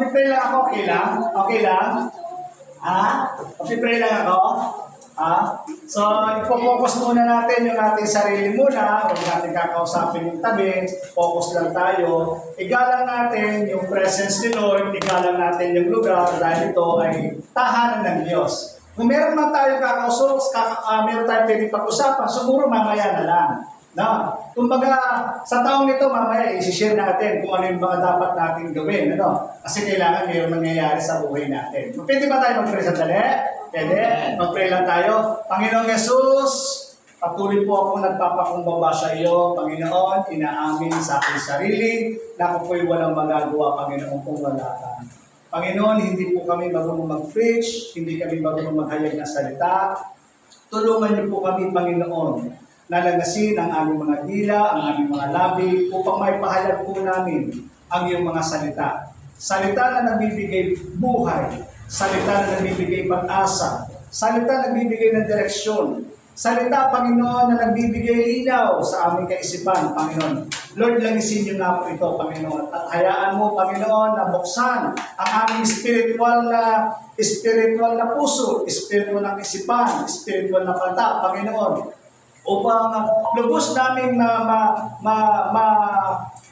Mag-pray lang ako, okay lang? Okay lang? Mag-pray lang ako? So, ipo-focus muna natin yung ating sarili muna. Huwag natin kakausapin yung tabi. Focus lang tayo. Igalang natin yung presence ni Lord. Igalang natin yung lugar dahil ito ay tahanan ng Diyos. Kung meron man tayo meron tayong pwedeng pag-usapan, siguro mamaya na lang. No? Kumbaga, sa taong nito, mamaya i-share natin kung ano yung mga dapat natin gawin. Ano? Kasi kailangan mayroong nangyayari sa buhay natin. Pwede ba tayo mag-pray sandali? Pwede? Mag-pray lang tayo. Panginoong Jesus, patuloy po ako nagpapakumbaba sa iyo. Panginoon, inaamin sa aking sarili na ako po'y walang magagawa, Panginoon, kung wala ka. Panginoon, hindi po kami marunong mag-preach, hindi kami marunong maghayag ng salita. Tulungan niyo po kami, Panginoon, nalagasin ang aming mga dila, ang aming mga labi, upang may pahayag po namin ang iyong mga salita. Salita na nagbibigay buhay, salita na nagbibigay pag-asa, salita na nagbibigay ng direksyon, salita, Panginoon, na nagbibigay linaw sa aming kaisipan, Panginoon. Lord, langisin niyo na po ito, Panginoon. At hayaan mo, Panginoon, na buksan ang aming spiritual na puso, spiritual na kaisipan, spiritual na pata, Panginoon, upang lubos namin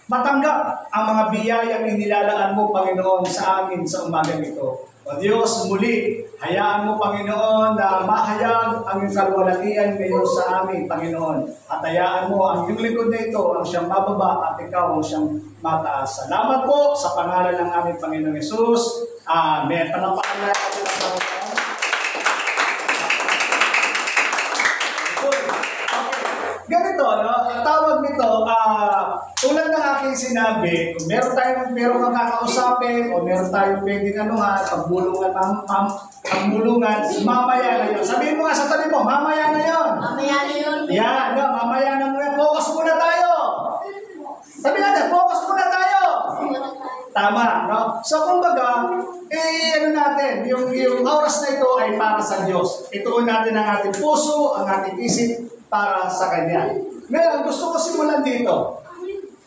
matanggap ang mga biyayang inilalaan mo, Panginoon, sa amin sa umagang ito. O Diyos, muli, hayaan mo, Panginoon, na mahayag ang iyong kalwalatian ngayon sa amin, Panginoon. At hayaan mo ang iyong likod na ito, ang siyang mababa at ikaw ang siyang mataas. Salamat po sa pangalan ng aming Panginoong Jesus. Amen. Panampakan na natin ang Panginoon. Ganito, no? Ang tawag nito, tulad ng aking sinabi, kung meron kang kakausapin, o meron tayong pwedeng pagbulungan, mamaya na yun. Sabihin mo nga sa tabi mo, mamaya na yun. Mamaya na yun. Yan, no? Mamaya na muna. Focus muna tayo. Sabi natin, focus muna tayo. Tama, no? So, kumbaga, yung oras na ito ay para sa Diyos. Ituon natin ang ating puso, ang ating isip, para sa Kanya. Ngayon, gusto ko simulan dito.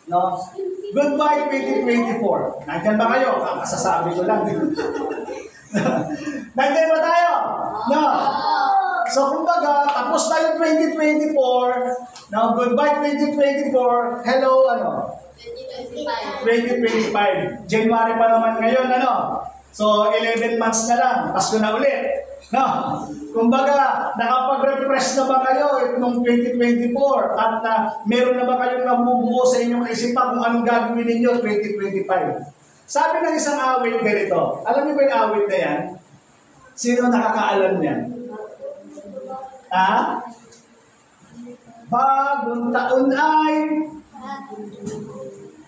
No? Goodbye 2024. Nandiyan ba kayo? Kasasabi ko lang. Nandiyan ba tayo? No? So, kumbaga, tapos tayo 2024. Now, goodbye 2024. Hello, 2025. January pa naman ngayon, So, 11 months na lang. Pasko na ulit. No? Kumbaga, nakapag-refresh na ba kayo noong 2024? At meron na ba kayong nabubuo sa inyong kaisipan kung anong gagawin ninyo 2025? Sabi ng isang awit ganito. Alam niyo ba yung awit na yan? Sino nakakaalam niyan? Bagong taon ay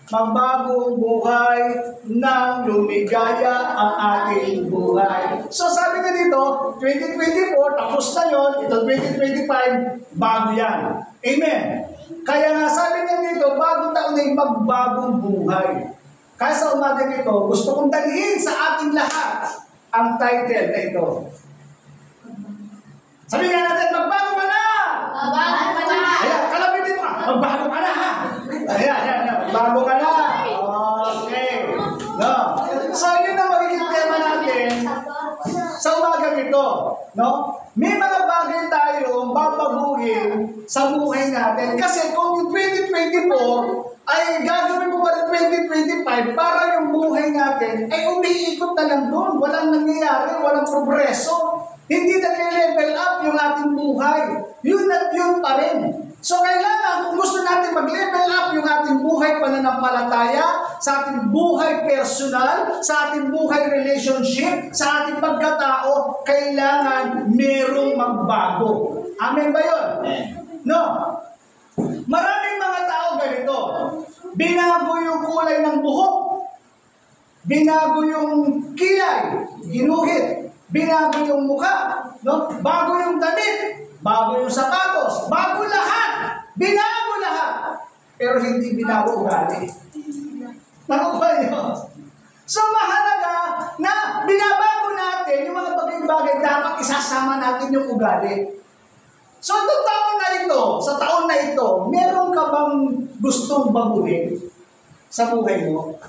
magbagong buhay nang lumigaya ang ating buhay. So sabi nga dito, 2024, tapos na yun, ito 2025, bago yan. Amen. Kaya nga sabi nga dito, bagong taon ay magbagong buhay. Kaya sa umagang ito, gusto kong dalhin sa ating lahat ang title na ito. Sabi nga natin, magbago ka na! Magbago ka na! Ayan, kalabitin mo ka, magbago ka na ha! Ayan, magbago ka na! Okay. No? So, yun ang magiging tema natin sa umagang ito. No? May mga bagay tayong babaguhin sa buhay natin. Kasi kung yung 2024 ay gagawin mo pa rin 2025 para yung buhay natin ay umiikot na lang doon. Walang nangyayari, walang progreso. Hindi nag-level up yung ating buhay. Yun at yun pa rin. So kailangan, kung gusto natin mag-level up yung ating buhay pananampalataya, sa ating buhay personal, sa ating buhay relationship, sa ating pagkatao, kailangan merong magbago. Amen ba yun? Amen. No. Maraming mga tao ganito. Binago yung kulay ng buhok. Binago yung kilay. Ginuhit. Binago yung mukha. No? Bago yung damit. Bago yung sapatos. Bago lahat. Binago lahat. Pero hindi binago ugali. Nakuha niyo? So mahalaga na binabago natin yung mga bagay-bagay, dapat isasama natin yung ugali. So itong taon na ito, sa taon na ito, meron ka bang gustong baguhin sa buhay mo?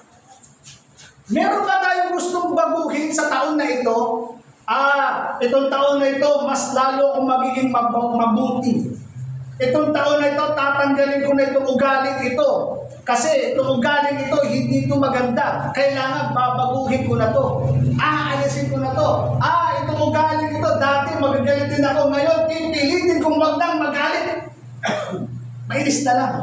Meron ka tayong gustong baguhin sa taon na ito? Itong taon na ito, mas lalo akong magiging mabuti. Itong taon na ito, tatanggalin ko na itong ugaling ito. Kasi itong ugaling ito, hindi ito maganda. Kailangan babaguhin ko na to. Aalisin ko na to. Itong ugaling ito, dati magagalitin ako. Ngayon, pipilitin kong wag nang magalit. Mainis na lang.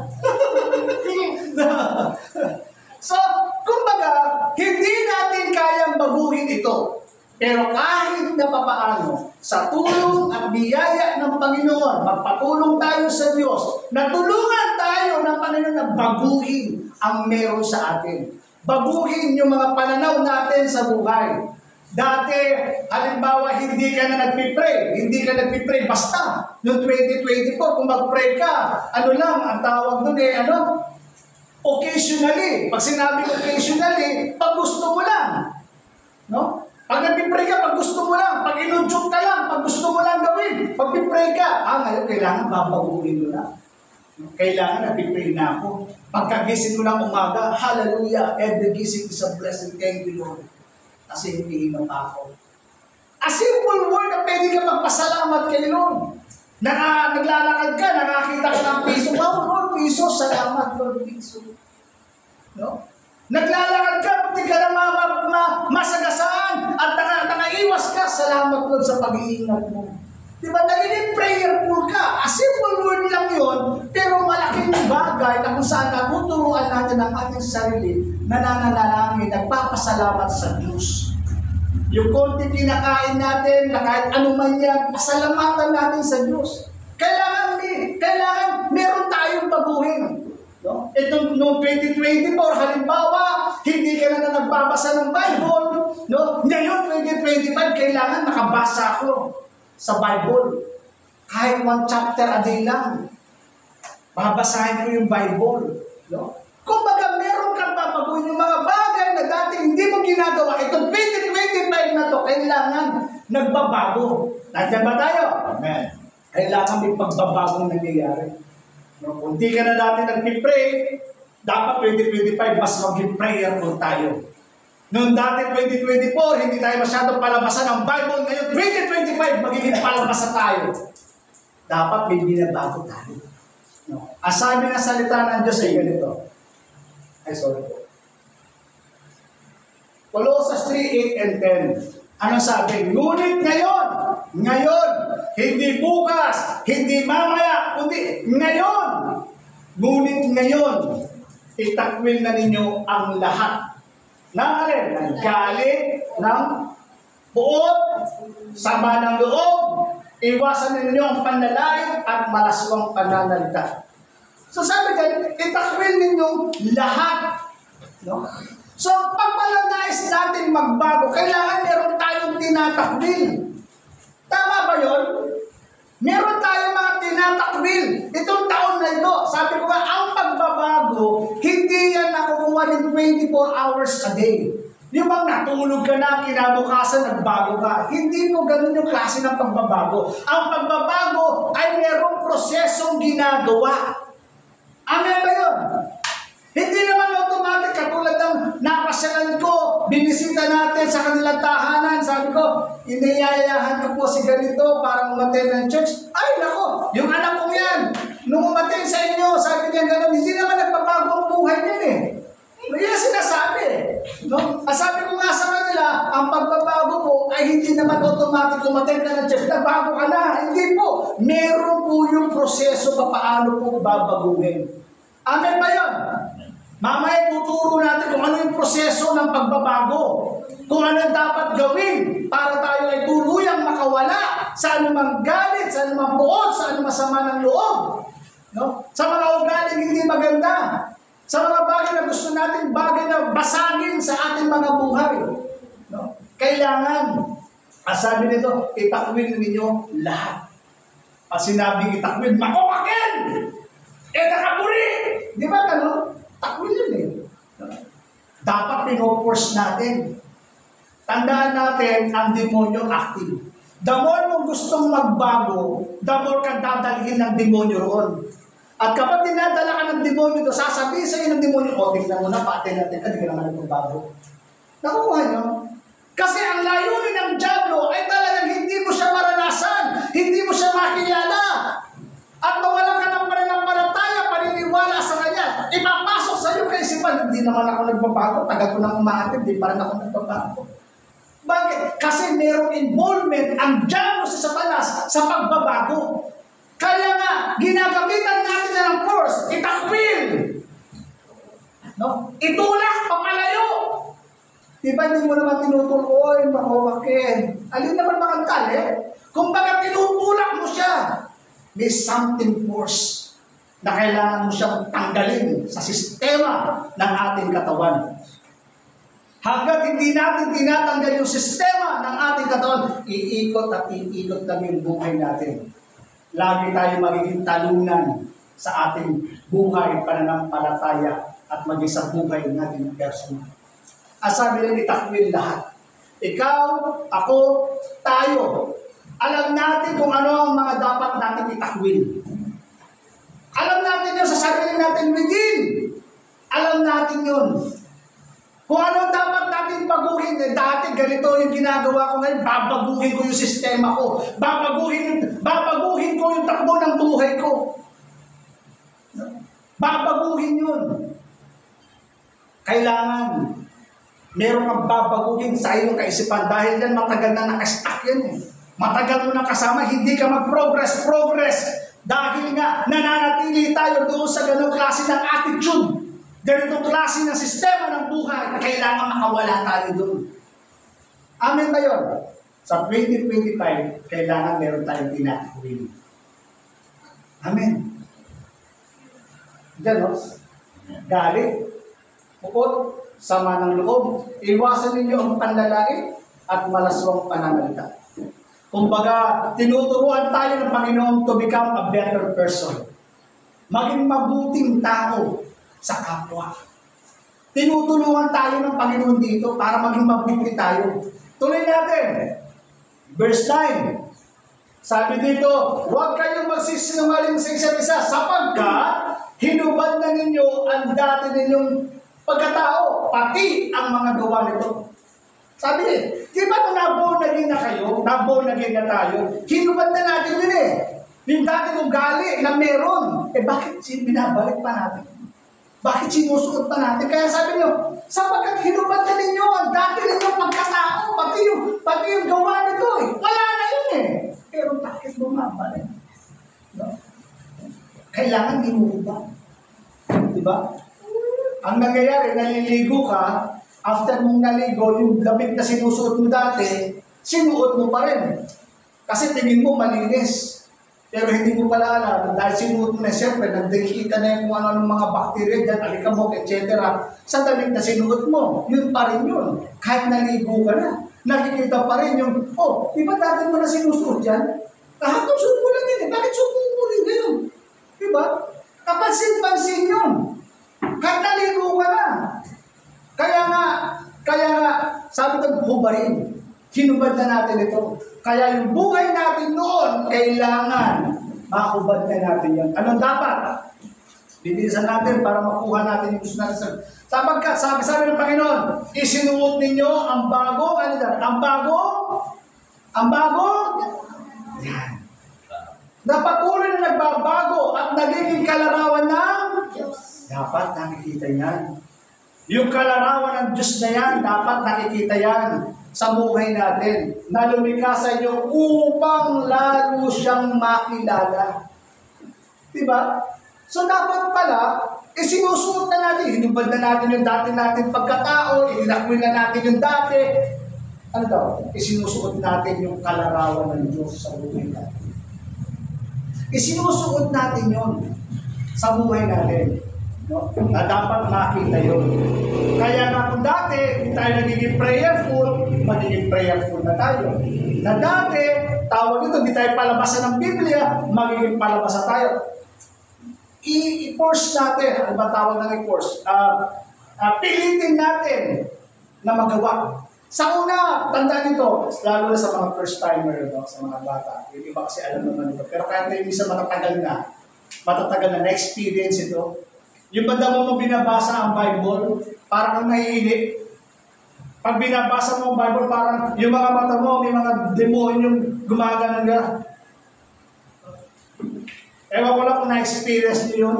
So, kumbaga, hindi natin kayang baguhin ito. Pero kahit na papaano, sa tulong at biyaya ng Panginoon, magpatulong tayo sa Diyos, natulungan tayo ng Panginoon na baguhin ang meron sa atin. Baguhin yung mga pananaw natin sa buhay. Dati, halimbawa, hindi ka na nagpipray. Hindi ka nagpipray basta. Noong 2024, kung mag-pray ka, ano lang, ang tawag doon occasionally. Pag sinabi occasionally, pag gusto mo lang. No? Pag nagpipray ka, pag gusto mo lang. Pag inudyok ka lang, pag gusto mo lang gawin. Pag pipray ka, ngayon kailangan babaguhin mo na. Kailangan nagpipray na ako. Pagkagising mo lang umaga, hallelujah, every gising is a blessing. Thank you, Lord. Kasi hindi pa ako. A simple word na pwede ka magpasalamat kay Lord. Naglalakad ka, nakakita ka ng piso. Wow, Lord, piso. Salamat, Lord, piso. No? Naglalakad ka, pati ka na masagasaan at nakaiwas ka, salamat Lord sa pag-iingat mo. Diba, nagiging prayerful ka. A simple word lang yun, pero malaking bagay na kung saan natuturuan natin ang ating sarili na nananalangin, nagpapasalamat sa Diyos. Yung konti kinakain natin, na kahit ano man yan, pasalamatan natin sa Diyos. Kailangan meron tayong baguhin. No? Itong noong 2024, halimbawa, hindi ka na nagbabasa ng Bible. No? Ngayon, 2025, kailangan nakabasa ako sa Bible. Kahit 1 chapter a day lang. Babasahin ko yung Bible. No? Kung baga meron kang papaguhin yung mga bagay na dati hindi mo ginagawa, itong 2025 na to, kailangan nagbabago. Nandiyan ba tayo? Amen. Kailangan may pagbabagong nangyayari. No, kung di ka na dati nag-pray, dapat 2025 mas maging prayerful tayo. Noong dati 2024, hindi tayo masyadong palabasan ng Bible. Ngayon 2025, magiging palabasa tayo. Dapat may binabago tayo. No. Ang sabi ng salita ng Diyos ay ganito. Sorry po. Colossians 3:8 and 10. Ano sabi? Ngunit ngayon, hindi bukas, hindi mamaya, kundi ngayon. Ngunit ngayon, itakwil na ninyo ang lahat. Ng galit, ng buot, sama ng loob, iwasan ninyo ang panlalait at malaswang pananalita. So sabi din, itakwil ninyo lahat. No? So, pag palanais natin magbago, kailangan meron tayong tinatakbil. Tama ba yun? Meron tayong mga tinatakbil. Itong taon na ito, sabi ko nga, ang pagbabago, hindi yan nakukuha ng 24 hours a day. Yung bang natulog ka na, kinabukasan, nagbago ka. Hindi po ganun yung klase ng pagbabago. Ang pagbabago ay merong prosesong ginagawa. Amen ba yun? Hindi naman automatic, katulad ng napasyalan ko, binisita natin sa kanilang tahanan, sabi ko, iniyayahan ko po si ganito para umaten ng church. Ay, nako, yung anak ko yan, nung umaten sa inyo, sabi niya gano'n, hindi naman nagbabago ang buhay niya eh. Yan ang sinasabi. No? Sabi ko nga sa kanila, ang pagbabago po ay hindi naman automatic umaten ka ng church, nagbago ka na. Hindi po. Meron po yung proseso paano po babaguhin. Amen ba yun? Mamaya tuturo natin kung ano yung proseso ng pagbabago. Kung ano yung dapat gawin para tayo ay tuluyang makawala sa anumang galit, sa anumang buod, sa anumang sama ng loob. No? Sa mga ugaling hindi maganda. Sa mga bagay na gusto natin, bagay na basagin sa ating mga buhay. No? Kailangan, sabi nito, itakwil ninyo lahat. Pag sinabing itakwil, makukakin! Nakapuri! Di ba gano'n? Takwil yun eh. Dapat pinoforce natin. Tandaan natin, ang demonyo active. The more mo gustong magbago, the more ka dadalhin ng demonyo roon. At kapag dinadala ka ng demonyo doon, sasabihin sa iyo ng demonyo, tingnan mo na, pati natin, hindi ka naman magbago. Nakukuha nyo? Kasi ang layunin ng dyablo ay talagang hindi mo siya maranasan, hindi mo siya makilala. At mawalan ka ng pananampalataya, paniniwala sa kanya. Ipapasok sa iyo kaisipan, hindi naman ako nagbabago, tagal ko nang umaatid, hindi pa rin ako nagbabago. Bakit? Kasi merong involvement ang dyablo sa Satanas sa pagbabago. Kaya nga, ginagamitan natin na ng force, itakwil. No? Itulak, papalayo. Diba hindi mo naman tinutuloy, makuwakin. Alin naman makantal eh? Kung baga tinutulak mo siya, may something force na kailangan mo siyang tanggalin sa sistema ng ating katawan. Hanggat hindi natin tinatanggal yung sistema ng ating katawan, iikot at iikot lang yung buhay natin. Lagi tayo magiging talunan sa ating buhay, pananampalataya, at maging sa buhay natin personal. Sabi nila, itakwil lahat. Ikaw, ako, tayo. Alam natin kung ano ang mga dapat natin itakwil. Alam natin yun sa sarili natin within. Alam natin yun. Kung ano dapat natin baguhin, dati ganito yung ginagawa ko ngayon, babaguhin ko yung sistema ko, babaguhin ko yung takbo ng buhay ko. Babaguhin yun. Kailangan, meron kang babaguhin sa iyong kaisipan dahil yan matagal na nakastack yan eh. Matagal mo na kasama, hindi ka mag-progress dahil nga nananatili tayo doon sa ganong klase ng attitude. Ganitong klase ng sistema ng buhay na kailangan makawala tayo doon. Amen ba yun? Sa 2025, kailangan meron tayong tinatakwil. Amen. Diyan, no? Galit, pukot, sama ng loob. Iwasan ninyo ang panlalait at malaswang pananalita. Kumbaga, tinuturuan tayo ng Panginoon to become a better person. Maging mabuting tao sa kapwa. Tinutulungan tayo ng Panginoon dito para maging mabuti tayo. Tuloy natin. Verse 9. Sabi dito, huwag kayong magsisinungaling sa isa't isa sapagkat hinubad na ninyo ang dati ninyong pagkatao, pati ang mga gawa nito. Sabi di ba nung naborn again na kayo, naborn again na tayo, hinubad na natin yun eh. Yung dati ugali na meron, bakit binabalik pa natin? Bakit sinusuot pa natin? Kaya sabi nyo, sapagkat hinubad na ninyo ang dati ninyong pagkatao, pati yung gawa nito eh. Wala na yun eh. Pero bakit bumabalik? No? Kailangan hinubad. Diba? Ang nangyayari, naliligo ka, after mong naligo, yung damit na sinusuot mo dati, sinuot mo pa rin. Kasi tingin mo malinis. Pero hindi mo pala alam, dahil sinuot mo na, siyempre, nagdikita na yung ano ng mga bakterya dyan, alikabok, etc. Sa damit na sinuot mo, yun pa rin yun. Kahit naligo ka na, nakikita pa rin yung, di ba dati mo na sinusuot yan? Kahapon suot mo lang yun eh, bakit suot mo rin ngayon? Diba? Kapansin-pansin yun. Kahit naligo ka na. Kaya nga, sabi ko, hubarin. Hinubad na natin ito. Kaya yung buhay natin noon, kailangan makahubad na natin yan. Anong dapat? Bibilisan natin para makuha natin yung gusto natin. Sapagkat, sabi ng Panginoon, isinuot ninyo ang bago, ang bago, yan. Na patuloy na nagbabago at nagiging kalarawan ng Diyos. Dapat nakikita yan. Yung kalarawan ng Diyos na yan, dapat nakikita yan sa buhay natin, na lumikha sa inyo upang lalo siyang makilala. Diba? So dapat pala, sinusuot na natin, hinubad na natin yung dati natin pagkatao, inakwil na natin yung dati. Ano daw? Sinusuot natin yung kalarawan ng Diyos sa buhay natin. Sinusuot natin yon sa buhay natin. No? Na dapat makita yun. Kaya nga kung dati, hindi tayo nagiging prayerful, magiging prayerful na tayo. Na dati, tawag ito, hindi tayo palabasan ng Biblia, magiging palabasa tayo. I-force natin, ano ba tawag ng i-force? Pilitin natin na magawa. Sa una, tandaan nito, lalo na sa mga first-timer, no? Sa mga bata. Yung iba kasi alam naman ito. Pero kaya tayo sa matatagal na na-experience ito. Yung banda mo binabasa ang Bible, parang kang naiinip. Pag binabasa mo ang Bible, parang yung mga mata mo, may mga demonyong gumagana nga. Ewan ko lang kung na-experience niyo yun.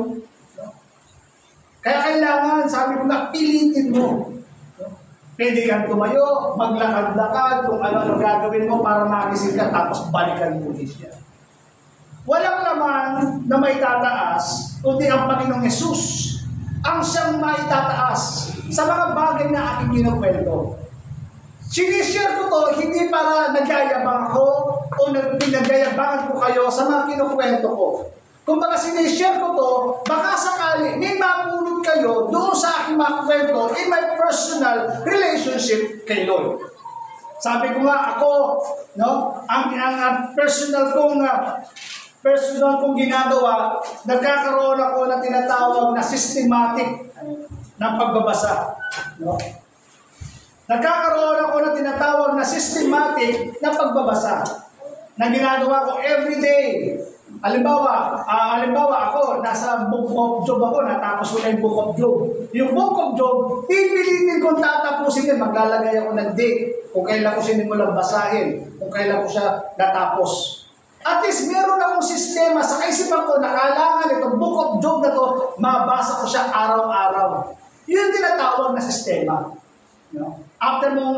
Kaya kailangan, sabi ko na, pilitin mo. Pwede kang tumayo, maglakad-lakad, kung ano gagawin mo para magising ka, tapos balikan mo siya. Walang laman na may tataas, kundi ang Panginoong Yesus ang siyang maitataas sa mga bagay na aking kinukwento. Sinishare ko to hindi para nagyayabang ako o pinagyayabangan ko kayo sa mga kinukwento ko. Kung baka sinishare ko to, baka sakali may mapulot kayo doon sa aking mga kwento in my personal relationship kay Lord. Sabi ko nga ako, no, ang personal kong ginagawa, nagkakaroon ako na tinatawag na systematic ng pagbabasa. No? Nagkakaroon ako na tinatawag na systematic na pagbabasa na ginagawa ko every day. Halimbawa ako, nasa Book of Job ako, natapos ko na yung Book of Job. Yung Book of Job, pipilitin kong tatapusin yun, maglalagay ako ng date, kung kailan ko sinimulang basahin, kung kailan ko siya natapos. At least meron akong sistema sa kaisipan ko na kailangan itong Book of Job na to, mabasa ko siya araw-araw. Yun tinatawag na sistema. No? After ko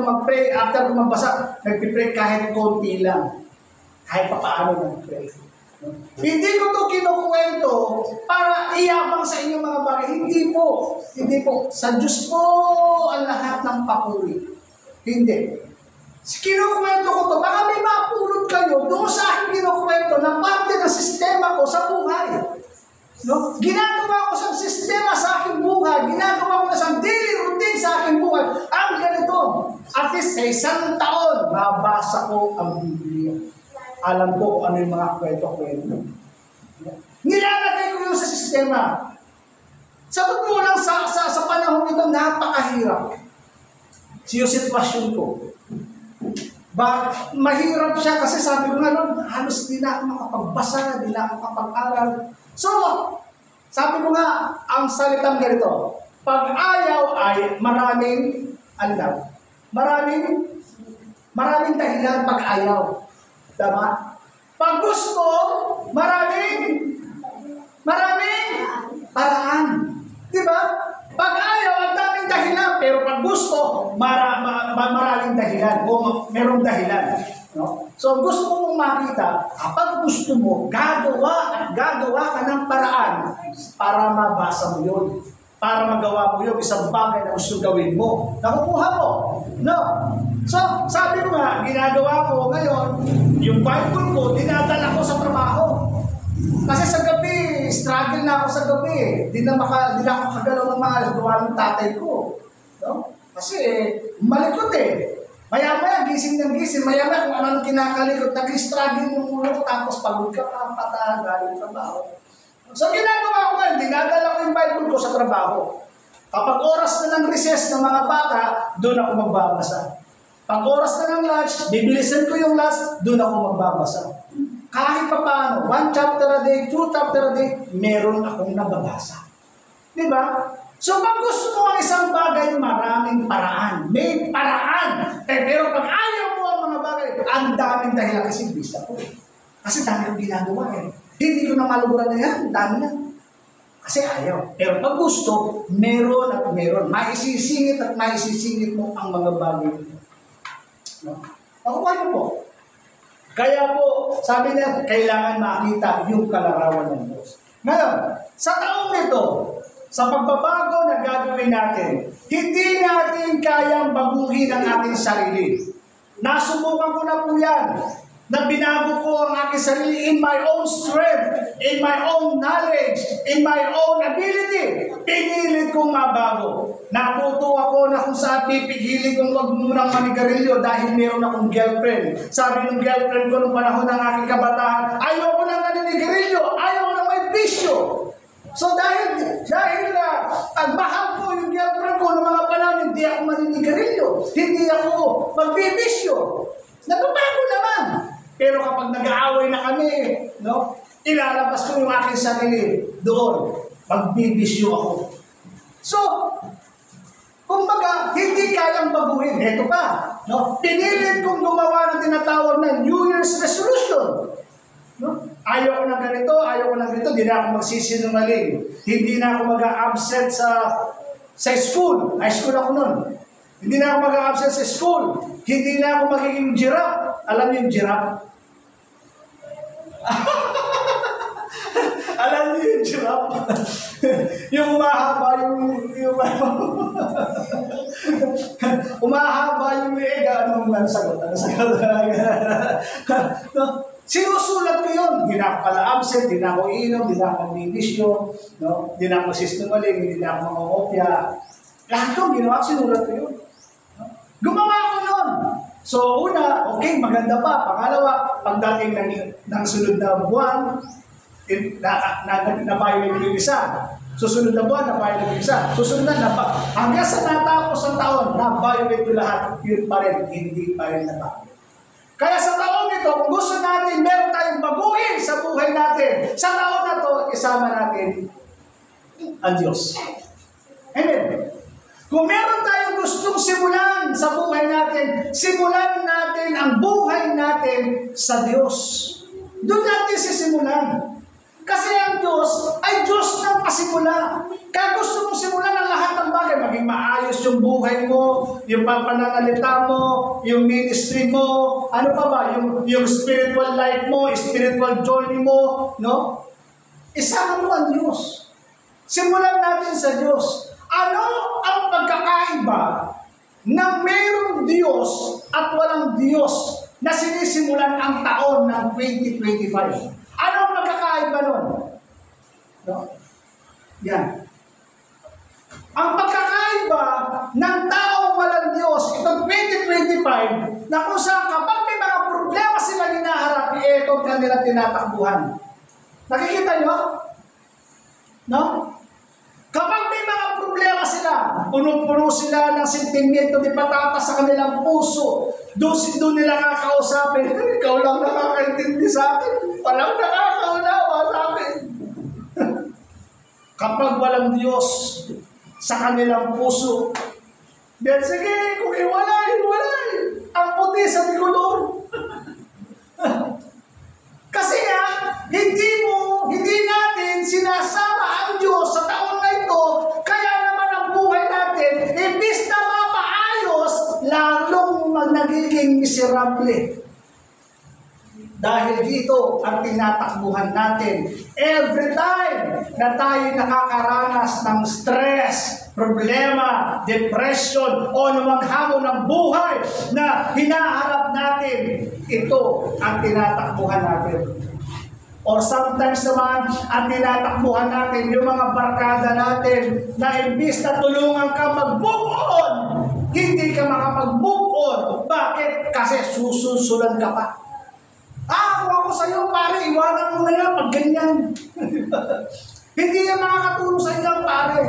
mag-pray, after ko magbasa, nagpipray kahit konti lang. Kahit pa paano nag-pray. No? Hindi ko to kinukwento para iyabang sa inyong mga bagay. Hindi po. Sa Diyos po ang lahat ng papuri. Hindi. Kinukwento ko to, baka may mapulot kayo doon sa aking kinukwento na parte ng sistema ko sa buhay. No? Ginagawa ko sa sistema sa aking buhay, ginagawa ko na sa daily routine sa aking buhay. Ang ganito, at least sa isang taon, mabasa ko ang Biblia. Alam ko kung ano yung mga kwento-kwento. Nilalagay ko yun sa sistema. Sa totoo lang, sa panahon ito, napakahirap. Yung sitwasyon ko. Mahirap siya kasi sabi ko nga nun, halos di na ako makapagbasa, di na ako makapag-aral. So, sabi ko nga, ang salitang ganito, pag ayaw ay maraming dahilan pag ayaw. Tama? Pag gusto, maraming paraan. Di ba? Pag ayaw, ang daming dahilan. Pero pag gusto, maraming dahilan. O merong dahilan. No? So, gusto mong makita, kapag gusto mo, gagawa ka ng paraan para mabasa mo yun. Para magawa mo yung isang bagay na gusto gawin mo. Nakukuha mo. No? So, sabi ko nga, ginagawa ko ngayon, yung Bible ko, dinadala ko sa trabaho. Kasi sa gabi, struggle na ako sa gabi. Di na ako kagalaw ng mga gawa ng tatay ko. No? Kasi, malikot eh. Maya-maya, gising ng gising. Maya-maya, kung anong kinakalikot, nag-struggle yung ulo ko, tapos pagod ka pa, pata, galing trabaho. So, ginagawa ko nga, dinadala ko yung Bible ko sa trabaho. Kapag oras na ng recess ng mga bata, doon ako magbabasa. Pag oras na ng lunch, bibilisan ko yung lunch, doon ako magbabasa. Kahit pa paano, 1 chapter a day, 2 chapter a day, meron akong nababasa. Di ba? So, pag gusto mo ang isang bagay, maraming paraan. May paraan. Pero pag ayaw mo ang mga bagay, ang daming dahilan kasi bisa ko. Kasi dami kong ginagawa eh. Hindi ko na maluguran na yan, dami na. Kasi ayaw. Pero pag gusto, meron at meron. Maisisingit at maisisingit mo ang mga bagay. No? Nakuha niyo po. Kaya po, sabi niya, kailangan makita yung kalarawan ng Diyos. Ngayon, sa taong ito, sa pagbabago na gagawin natin, hindi natin kayang baguhin ang ating sarili. Nasubukan ko na po yan, na binago ko ang aking sarili in my own strength, in my own knowledge, in my own ability. Pinilit kong mabago. Natuto ako na kung saan pipigilin kong wag munang manigarilyo dahil meron akong girlfriend. Sabi ng girlfriend ko nung panahon ng aking kabataan, ayoko nang naninigarilyo, ayoko nang may bisyo. So dahil ang mahal ko yung girlfriend ko ng mga panahon, hindi ako maninigarilyo, hindi ako magbibisyo. Nagbabago naman. Pero kapag nag-aaway na kami, no, ilalabas ko yung aking sarili doon. Magbibisyo ako. So, kumbaga, hindi kayang baguhin. Ito pa, no? Pinilit kong gumawa ng tinatawag na New Year's resolution. No? Ayaw ko ng ganito, hindi na ako magsisinungaling. Hindi na ako mag-a-absent sa school. High school ako nun. Hindi na ako mag-a-absent sa school. Hindi na ako magiging giraffe. Alam niyo yung giraffe? Alam niyo yung giraffe? Yung umahaba umahaba yung leeg. Ano sagot? No? Sinusulat ko yun. Hindi na ako pala-absent, hindi na ako iinom, hindi na ako magbibisyo, no? Hindi na ako masisnumaling, hindi na ako mangongopya. Lahat yung ginawa, sinulat ko yun. No? Gumawa ko yun. So, una, okay, maganda pa. Pangalawa, pagdating ng sunod na buwan, na-violate yung isa. Susunod na buwan, na-violate yung isa. Susunod hanggang sa natapos ang taon, na-violate yung lahat, yun pa rin, hindi pa rin na-violate. Kaya sa taon ito, kung gusto natin, meron tayong baguhin sa buhay natin. Sa taon na to, isama natin ang Diyos. Amen. Kung meron tayong gustong simulan sa buhay natin, simulan natin ang buhay natin sa Diyos. Doon natin sisimulan. Kasi ang Diyos ay Diyos ng pasimula. Kaya gusto mong simulan ang lahat ng bagay. Maging maayos yung buhay mo, yung pananalita mo, yung ministry mo, ano pa ba, yung spiritual life mo, spiritual journey mo, no? Isama mo ang Diyos. Simulan natin sa Diyos. Ano ang pagkakaiba ng mayroong Diyos at walang Diyos na sinisimulan ang taon ng 2025? Ano ang pagkakaiba nun? No? Yan. Ang pagkakaiba ng taong walang Diyos, itong 2025, na kung saan kapag may mga problema sila hinaharap, ito ang kanilang tinatakbuhan. Nakikita nyo? No? Kapag may mga problema sila, punong-puno sila ng sentimento di patatas sa kanilang puso, doon nila kakausapin, ikaw lang nakakaintindi sa akin, walang nakakaunawa sa akin. Kapag walang Diyos sa kanilang puso, then sige, kung iwalay. Ang puti sa tikulor. Kasi nga, hindi natin sinasama ang Diyos sa taon na ito, kaya naman ang buhay natin, imbis na mapaayos, lalong nagiging miserable. Dahil dito ang tinatakbuhan natin. Every time na tayo nakakaranas ng stress, problema, depression, o anumang hamon ng buhay na hinaharap natin, ito ang tinatakbuhan natin. Or sometimes naman, ang tinatakbuhan natin, yung mga barkada natin, na imbis na tulungan ka mag-move on, hindi ka makapag-move on. Bakit? Kasi susunsulan ka pa. Kung ako sa'yo, pare, iwanan mo na yan pag ganyan. Hindi yan makakatulong sa inyo, pare.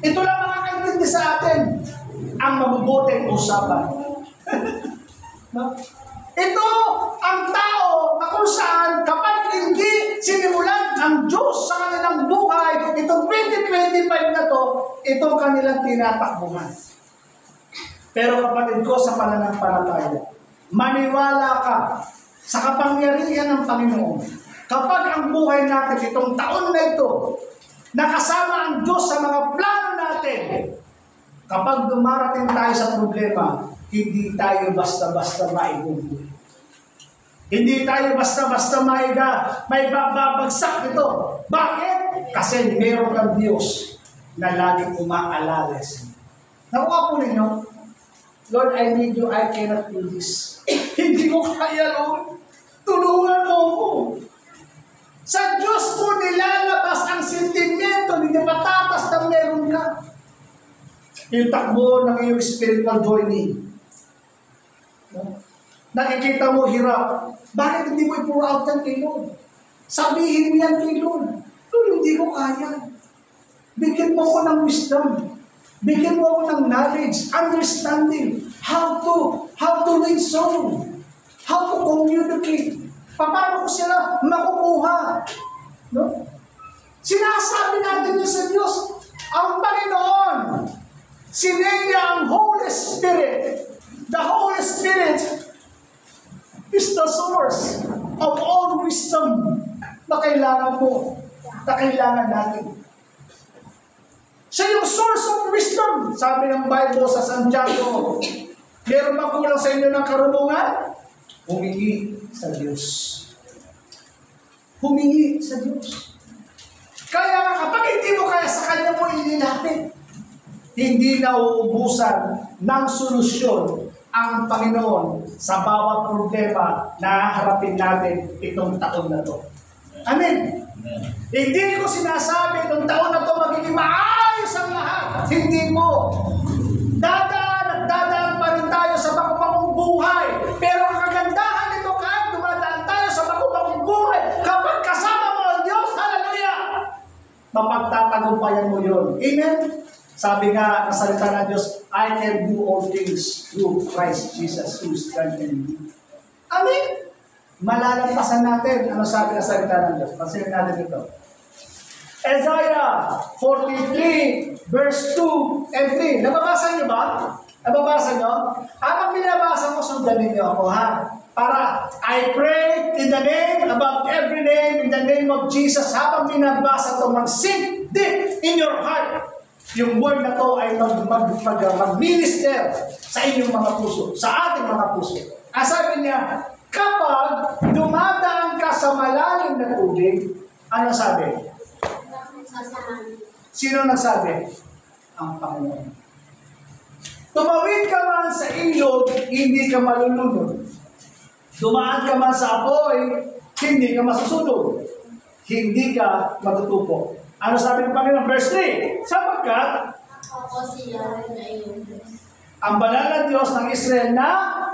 Ito lang makakaintindi sa atin. Ang mabubuting usapan. No? Ito ang tao na kung saan kapag hindi sinimulan ng Diyos sa kanilang buhay, itong 2025 na to, itong kanilang tinatakbuhan. Pero kapatid ko sa pananampalataya, maniwala ka sa kapangyarihan ng Panginoon. Kapag ang buhay natin itong taon na ito, nakasama ang Diyos sa mga plano natin, kapag dumarating tayo sa problema, hindi tayo basta-basta maibubuhay. Hindi tayo basta-basta may babagsak nito. Bakit? Kasi meron kang Diyos na laging umaalala sa iyo. Nakuha po ninyo? Lord, I need you. I cannot do this. Hindi ko kaya, Lord. Tulungan mo ako. Sa Diyos mo nilalabas ang sentimento, hindi patatas na meron ka. Yung takbo ng iyong spiritual journey. No? Nakikita mo hirap. Bakit hindi mo i-pour out yan kay Lord? Sabihin mo yan kay Lord. Lord, hindi ko kaya. Bigyan mo ako ng wisdom. Bigyan mo ako ng knowledge, understanding, how to win soul, how to communicate. Paano ko sila makukuha? No? Sinasabi natin yun sa Diyos. Ang Panginoon, sinenya ang Holy Spirit. The Holy Spirit is the source of all wisdom na kailangan mo, na kailangan natin. Siya yung source of wisdom. Sabi ng Bible sa Santiago, meron ba kulang sa inyo ng karunungan? Humingi sa Diyos. Humingi sa Diyos. Kaya kapag hindi mo kaya sa Kanya mo ililapit, hindi na uubusan ng solusyon ang Panginoon sa bawat problema na harapin natin itong taon na to. Amen. Hindi ko sinasabi itong taon na to magiging maayos ang lahat. Hindi mo. Dadaan pa rin tayo sa bakubakong buhay. Pero ang kagandahan nito kahit dumadaan tayo sa bakubakong buhay, kapag kasama mo ang Diyos, hallelujah, mapagtatagumpayan mo yun. Amen? Sabi nga, sa salita ng Diyos, I can do all things through Christ Jesus who strengthens me. Amen? Malalampasan natin. Ano sabi ng salita ng Diyos? Pansinin natin ito. Isaiah 43, verse 2 and 3. Nababasa niyo ba? Nababasa niyo? Habang binabasa mo, sundanin niyo ako, ha? Para, I pray in the name, above every name, in the name of Jesus. Habang binabasa ito, mag-sink deep in your heart. Yung word na to ay mag-minister sa inyong mga puso, sa ating mga puso. Sabi niya, kapag dumadaan ka sa malalim na tubig, ano sabi? Sino nagsabi? Ang Panginoon. Tumawid ka man sa ilog, hindi ka malulunod. Dumaan ka man sa apoy, hindi ka masusunog. Hindi ka matutupo. Ano sabi ng Panginoon? Verse 3, sapagkat Ako si Yahweh na iyong Diyos. ang banal na Diyos ng Israel na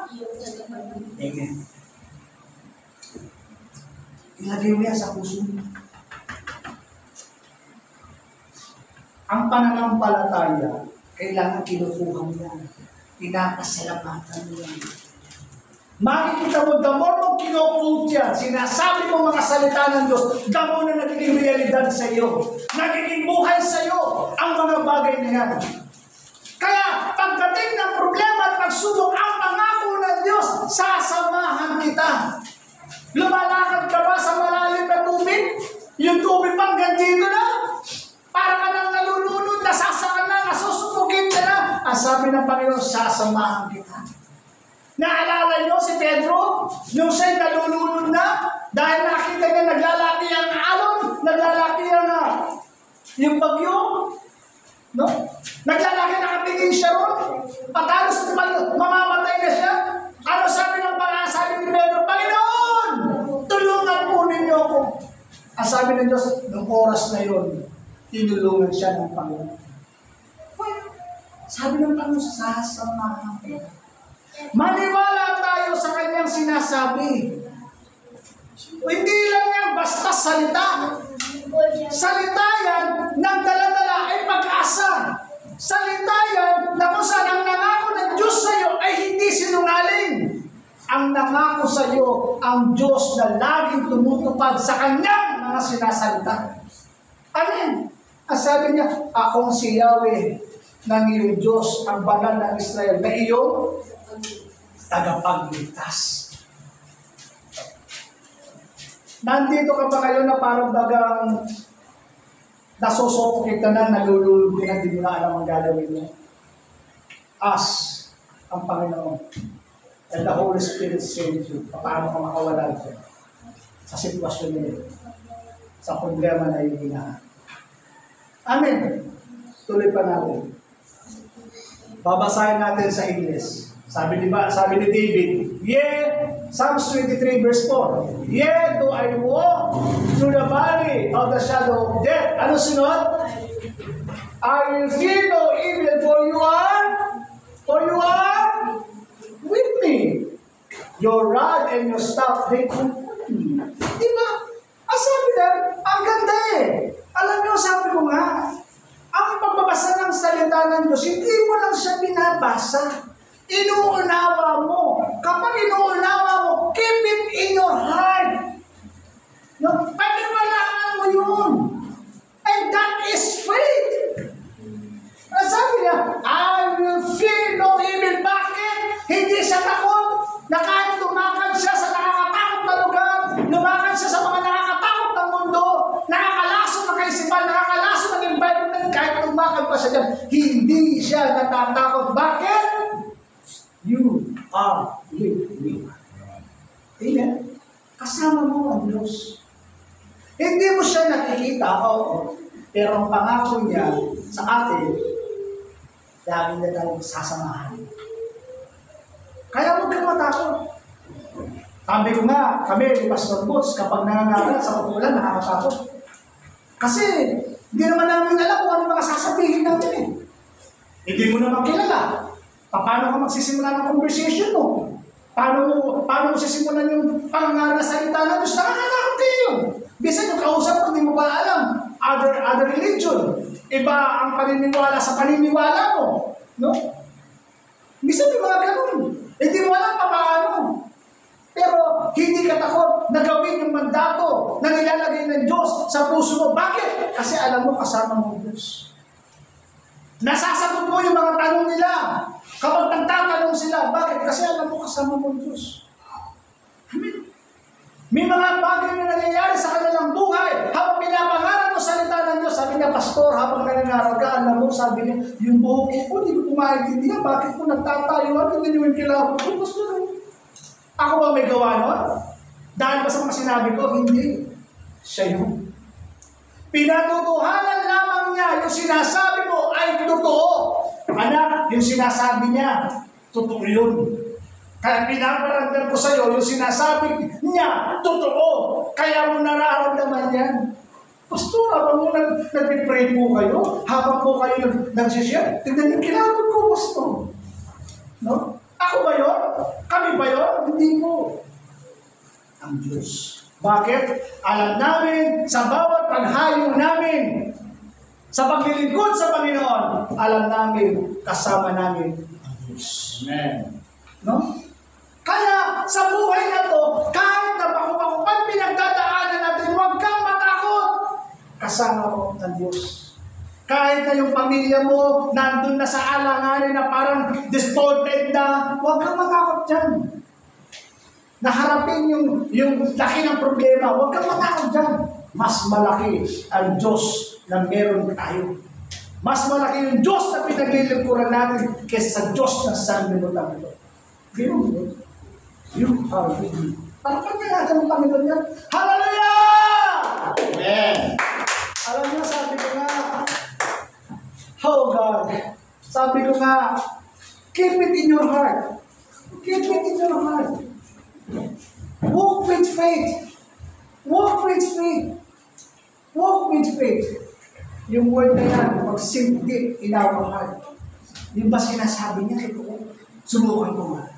Iyong tagapagligtas. Amen. Ilagay mo yan sa puso mo. Ang pananampalataya, kailangan kinukuha mo yan. Pinapasalamatan mo yan. Makikita mo, the more mong kinukuha yan, sinasabi mo mga salita ng Diyos, the more na nagiging realidad sa iyo. Nagiging buhay sa iyo ang mga bagay na yan. Kaya, pagdating ng problema at pagsubok, ang pangako ng Diyos, sasamahan kita. Lumalakad ka ba sa malalim na tubig? Yung tubig pang dito na? Para ka nang nalulunod, nasasaka na, nasusubugin ka na. Ang sabi ng Panginoon, sasamahan kita. Naalala nyo si Pedro? Nung siya'y nalulunod na, dahil nakita niya naglalaki ang alon, naglalaki ang yung bagyo, no? Naglalaki, nakatingin siya ron, patalos mamamatay na siya. Ano sabi ng Panginoon? Sabi ni Pedro, Panginoon, tulungan po ninyo ako. Ang sabi ng Diyos, noong oras na yun, tinulungan siya ng Panginoon. Sabi ng Panginoon, sasamahan kita. Maniwala tayo sa kanyang sinasabi. Hindi lang yan basta salita. Salita yan ng dala-dala ay pag-asa. Salita yan na kung saan ang nangako ng Diyos sa iyo ay hindi sinungaling. Ang nangako sa iyo ang Diyos na laging tumutupad sa kanyang mga sinasalita. Amen. Ang sabi niya, akong si Yahweh ng iyong Diyos, ang banal ng Israel, na iyong tagapagligtas. Nandito ka ba kayo na parang bagang nasusopokit ka na, nalululog ka na, hindi mo na alam ang gagawin mo? As ang Panginoon. And the Holy Spirit saves you. Paano ka makawala dyan? Sa sitwasyon niyo. Sa problema na hihinahan. Amen. Tuloy pa natin. Babasahin natin sa English. Sabi ni David, Psalms 23 verse 4, Yea, though I walk through the valley of the shadow of death. Ano sunod? I will fear no evil, for you are with me. Your rod and your staff, they comfort me. Diba? Ang sabi na, ang ganda eh. Alam niyo, sabi ko nga, ang pagbabasa ng salita ng Diyos, hindi mo lang siya binabasa. Inuunawa mo. Kapag inuunawa mo, keep it in your heart. No? Paniwalaan mo yun. And that is faith. Ang sabi niya, I will fear no evil. Bakit? Hindi siya takot na kahit lumakad siya sa nakakatakot na lugar, lumakad siya sa mga nakakatakot na mundo, nakakalaso ng kaisipan, nakakalaso ng environment, kahit lumakad pa siya dyan, hindi siya natatakot. Bakit? You are with me. Amen? Kasama mo ang Diyos. Hindi mo siya nakikita, pero ang pangako niya sa atin, lagi na tayong sasamahan. Kaya huwag kang matakot. Sabi ko nga, kami ni Pastor Boots, kapag nangangaral sa pagkulan, nakakatakot. Kasi, hindi naman namin alam kung ano mga sasabihin natin eh. Hindi mo naman kilala. Paano ka magsisimula ng conversation mo? Paano mo sisimulan yung pangangaral na salita ng Diyos? Nakakatakot kayo yun. Bisan yung kausap mo, hindi mo ba alam? Other religion. Iba ang paniniwala sa paniniwala mo. No? Bisan yung mga ganun. Hindi mo alam pa paano. Pero hindi ka takot na gawin yung mandato na nilalagay ng Diyos sa puso mo. Bakit? Kasi alam mo kasama mo Diyos. Nasasagot mo yung mga tanong nila. Kapag nagtatanong sila, bakit? Kasi alam mo kasama mo Diyos. Amen. May mga bagay na nangyayari sa kanilang buhay habang pinapangaral mo salita ng Diyos. Sabi niya, Pastor, habang nangangaral ka, alam mo, sabi niya, yung buhok ko, hindi ko pumaintindihan. Bakit ko nagtatayuan? Hindi niyo yung kilabot ko, Pastor. Ako ba may gawa nun? Dahil ba sa mga sinabi ko? Hindi. Siya yun. Pinatutuhanan lamang niya yung sinasabi mo ay totoo. Anak, yung sinasabi niya, totoo yun. Kaya pinaparamdam ko sa iyo, yung sinasabi niya, totoo. Kaya mo nararamdaman yan. Pastor, habang mo nag-pray po kayo, habang po kayo nag-share, tignan yung kilabot ko, Pastor. No? Ako ba yun? Kami ba yun? Hindi po. Ang Diyos. Bakit? Alam namin sa bawat paghayo namin, sa paglilingkod sa Panginoon, alam namin, kasama namin ang Diyos. Amen. No? Kaya sa buhay na to, kahit na pakupakupan pinagdadaanan natin, huwag kang matakot. Kasama mo ang Diyos. Kahit na yung pamilya mo, nandun na sa alanganin na parang distorted na, huwag kang matakot dyan. Naharapin yung laki ng problema, huwag kang matakot dyan. Mas malaki ang Diyos na meron tayo. Mas malaki yung Diyos na pinaglilingkuran natin kaysa sa Diyos na sanlibutan ito. Ganoon mo, you are with me. Parang kaya natin ang Panginoon yan. Hallelujah! Amen! Alam niyo, sabi ko nga, oh God, sabi ko nga, keep it in your heart. Keep it in your heart. Walk with faith. Walk with faith. Walk with faith. Yung word na yan, mag-sink deep in our heart. Yung ba sinasabi niya, ito, subukan ko nga.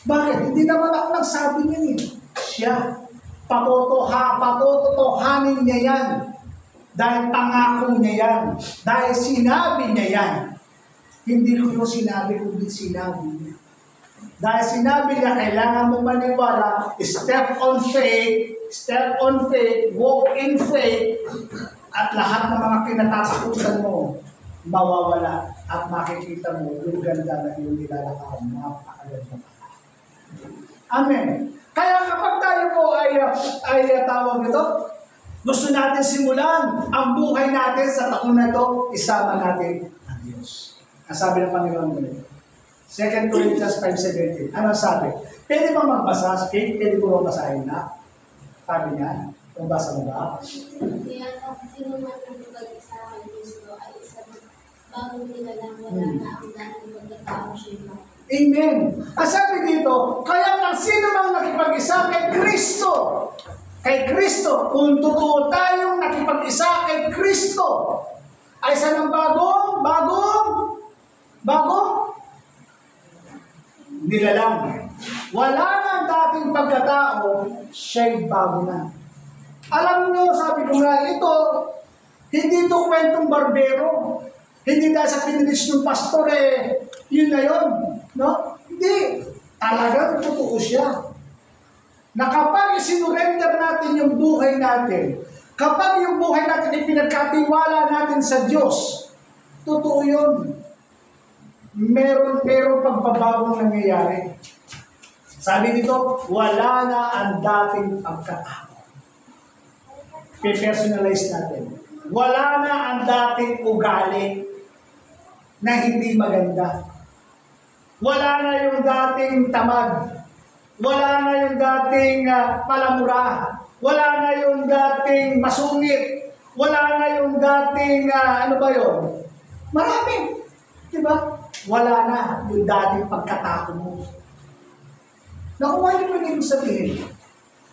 Bakit? Hindi naman ako nagsabi niya eh. Siya. Patotohanin niya yan. Dahil pangako niya yan. Dahil sinabi niya yan. Hindi ko yung sinabi, kundi sinabi niya. Dahil sinabi niya, kailangan mo maniwala, step on faith, walk in faith, at lahat ng mga kinatatakutan mo, mawawala at makikita mo yung ganda na yung nilalakaran. Napakaganda. Amen. Kaya kapag tayo po ay tawag ito, gusto natin simulan ang buhay natin sa taon na ito, isama natin ang Diyos. Ang sabi ng Panginoon mo, 2 Corinthians 5:17. Ano sabi? Pwede ba magbasa? Pwede ko ba basahin na? Sabi niya, kung basa mo ba? Kaya sino man ang pag-isa kay Kristo ay isang bagong nilalang, wala na ang dating pagkatao siya. Amen. Ang sabi dito, kaya nang sino mang nakipag-isa kay Kristo, kung totoo tayong nakipag-isa kay Kristo, ay isa ng bagong nilalang. Wala na ang dating pagkatao, siya'y bago na. Alam nyo, sabi ko nga, ito, hindi ito kwentong barbero. Hindi dahil sa pinilis ng pastor, yun na yun. No? Hindi. Talagang totoo siya. Na kapag isinurrender natin yung buhay natin, kapag yung buhay natin ipinagkatiwala natin sa Diyos, totoo yun. Meron pagbabagong nangyayari. Sabi dito, wala na ang dating pagkatao. Pe-personalize natin. Wala na ang dating ugali na hindi maganda. Wala na yung dating tamad. Wala na yung dating palamura. Wala na yung dating masungit. Wala na yung dating, ano ba yun? Marami. Diba? Wala na yung dating pagkatao mo. Nakuha niyo yung ibig sabihin.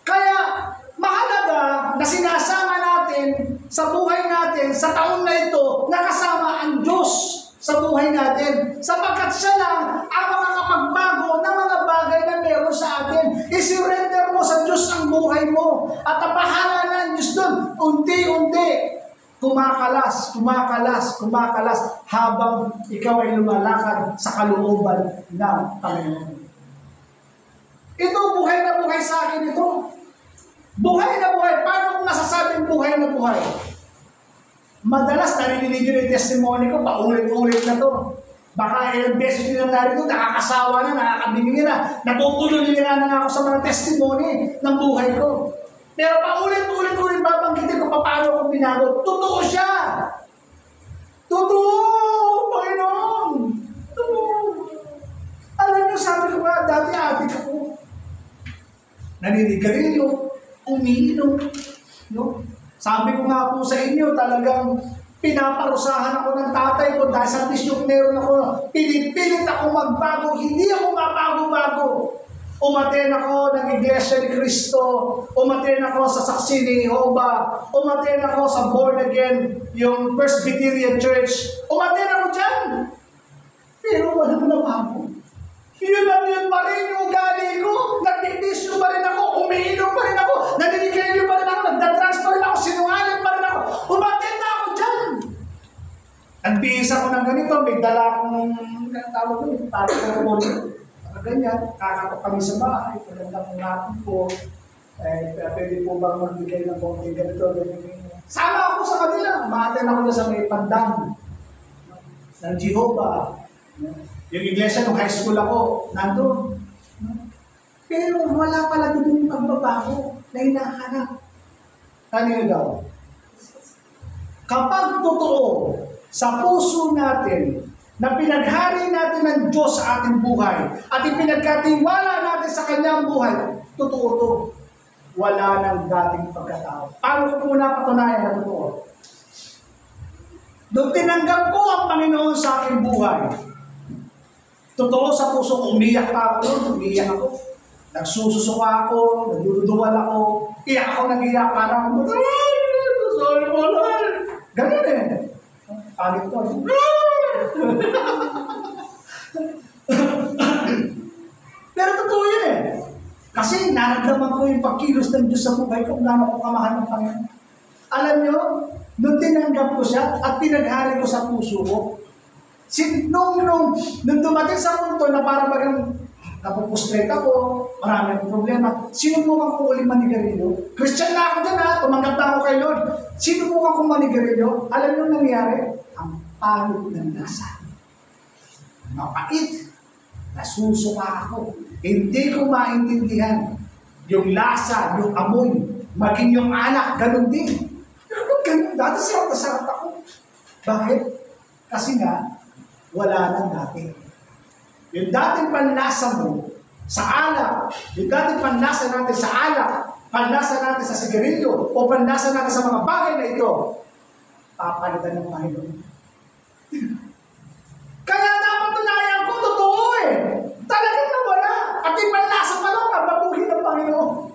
Kaya, mahalaga na sinasama natin sa buhay natin, sa taon na ito, nakasama ang Diyos sa buhay natin. Sapagkat siya lang ang makakapagbago ng mga bagay na meron sa atin. I-surrender mo sa Diyos ang buhay mo. At ang bahala na ang Diyos doon, unti-unti, kumakalas habang ikaw ay lumalakad sa kalooban ng Panginoon. Ito, buhay na buhay sa akin ito. Buhay na buhay. Paano kung nasasabing buhay na buhay? Madalas narinig yun yung testimony ko, paulit-ulit na to. Baka ilang beses nyo lang narito, nakakasawa na, nakakabingin na. Natutuloy na nga ako sa mga testimony ng buhay ko. Pero paulit-ulit babanggitin ko paano kung binago. Totoo siya! Totoo! Panginoon! Totoo! Alam niyo, sabi ko nga, dati adik ako. Naninigarilyo, umiinom. No? Sabi ko nga po sa inyo, talagang pinaparusahan ako ng tatay ko dahil sa bisyong meron ako. Pinipilit ako magbago, hindi ako mabago-bago. Umaten ako ng Iglesia ni Cristo, umaten ako sa Saksi ni Jehovah, umaten ako sa Born Again, yung Presbyterian Church, umaten ako dyan. Pero wala na bago. Yun pa rin yung ugali ko. Nagdidisyo pa rin ako, umiinom pa rin ako, naninigarilyo pa rin ako, nagdadrags pa rin ako, sinungaling pa rin ako. Umaten na ako dyan. Nagbihis ako ng ganito, may dala akong, tawag ko, parang ko ganyan, kakatok kami sa bahay, magandang natin po, pwede po bang magbigay ng konting ganito, sama ako sa kanila, maaten ako na sa may pandang ng Jehovah. Yung iglesia, nung high school ako, nandun. Pero wala pala doon yung pagbabago na hinahanap. Kanino daw? Kapag totoo sa puso natin na pinaghari natin ng Diyos sa ating buhay at ipinagkatiwala natin sa Kanyang buhay, totoo to. Wala nang dating pagkatao. Paano ko muna patunayan na totoo? Nung tinanggap ko ang Panginoon sa aking buhay, totoo sa puso, umiyak pa ako, umiyak ako. Nagsususuka ako, nagduduwal ako, iyak ako nag-iyak, parang, sorry mo, Lord. Ganun eh. Pagit ko. Pero totoo yun eh. Kasi naramdaman ko yung pagkilos ng Diyos sa buhay ko kung gaano ko kamahal ng Panginoon. Alam nyo, nung tinanggap ko siya at pinaghari ko sa puso ko, nung dumating sa punto na parang bagang napupustrate ako, marami akong problema, sinubukan ko ulit manigarilyo. Christian na ako dyan ha, tumanggap na ako kay Lord. Sinubukan ko manigarilyo, alam nyo nangyari? Ang pangit ng lasa. Mapait. Nasusuka ako. Hindi ko maintindihan yung lasa, yung amoy, maging yung anak, ganun din. Pero ganun, dati sarap na sarap ako. Bakit? Kasi nga, wala nang dati. Yung dating panlasa mo, sa alak, yung dating panlasa natin sa alak, panlasa natin sa sigarilyo, o panlasa natin sa mga bagay na ito, papalitan ng Panginoon. Kaya dapat tunayan ko, totoo eh. Talagang nawala. At yung panlasa pa lang, baguhin ng Panginoon.